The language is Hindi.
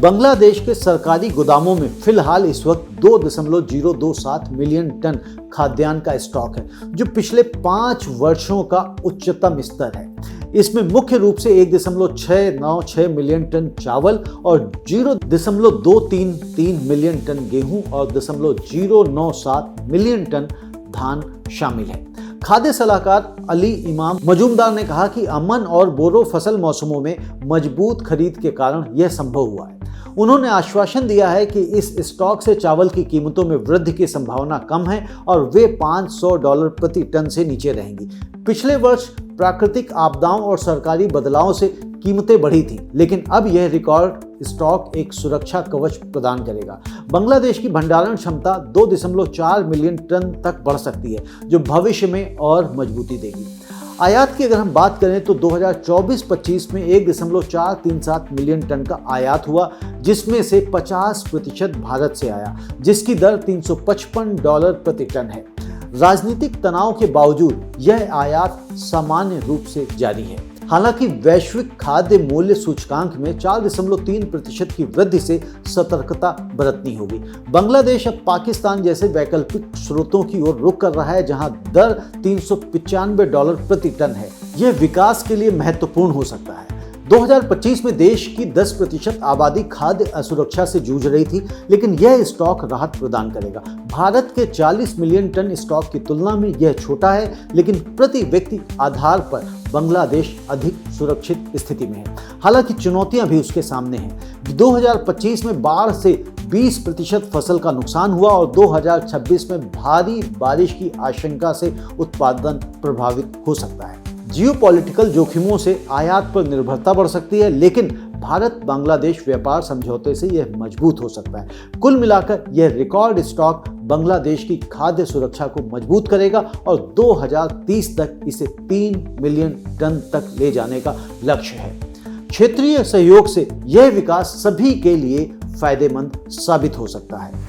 बांग्लादेश के सरकारी गोदामों में फिलहाल इस वक्त 2.027 मिलियन टन खाद्यान्न का स्टॉक है, जो पिछले 5 वर्षों का उच्चतम स्तर है। इसमें मुख्य रूप से 1.696 मिलियन टन चावल और 0.233 मिलियन टन गेहूं और 0.097 मिलियन टन धान शामिल है। खाद्य सलाहकार अली इमाम मजूमदार ने कहा कि अमन और बोरो फसल मौसमों में मजबूत खरीद के कारण यह संभव हुआ है। उन्होंने आश्वासन दिया है कि इस स्टॉक से चावल की कीमतों में वृद्धि की संभावना कम है और वे $500 प्रति टन से नीचे रहेंगी। पिछले वर्ष प्राकृतिक आपदाओं और सरकारी बदलावों से कीमतें बढ़ी थी, लेकिन अब यह रिकॉर्ड स्टॉक एक सुरक्षा कवच प्रदान करेगा। बांग्लादेश की भंडारण क्षमता 2.4 मिलियन टन तक बढ़ सकती है, जो भविष्य में और मजबूती देगी। आयात की अगर हम बात करें तो 2024-25 में 1.437 मिलियन टन का आयात हुआ, जिसमें से 50% भारत से आया, जिसकी दर $355 प्रति टन है। राजनीतिक तनाव के बावजूद यह आयात सामान्य रूप से जारी है। हालांकि वैश्विक खाद्य मूल्य सूचकांक में 4.3% की वृद्धि से सतर्कता बरतनी होगी। बांग्लादेश अब पाकिस्तान जैसे वैकल्पिक स्रोतों की ओर रुख कर रहा है, जहां दर $395 प्रति टन है। यह विकास के लिए महत्वपूर्ण हो सकता है। 2025 में देश की 10% आबादी खाद्य असुरक्षा से जूझ रही थी, लेकिन यह स्टॉक राहत प्रदान करेगा। भारत के 40 मिलियन टन स्टॉक की तुलना में यह छोटा है, लेकिन प्रति व्यक्ति आधार पर बांग्लादेश अधिक सुरक्षित स्थिति में है। हालांकि चुनौतियां भी उसके सामने हैं। 2025 में बाढ़ से 20% फसल का नुकसान हुआ और 2026 में भारी बारिश की आशंका से उत्पादन प्रभावित हो सकता है। जियोपॉलिटिकल जोखिमों से आयात पर निर्भरता बढ़ सकती है, लेकिन भारत बांग्लादेश व्यापार समझौते से यह मजबूत हो सकता है। कुल मिलाकर यह रिकॉर्ड स्टॉक बांग्लादेश की खाद्य सुरक्षा को मजबूत करेगा और 2030 तक इसे 3 मिलियन टन तक ले जाने का लक्ष्य है। क्षेत्रीय सहयोग से यह विकास सभी के लिए फायदेमंद साबित हो सकता है।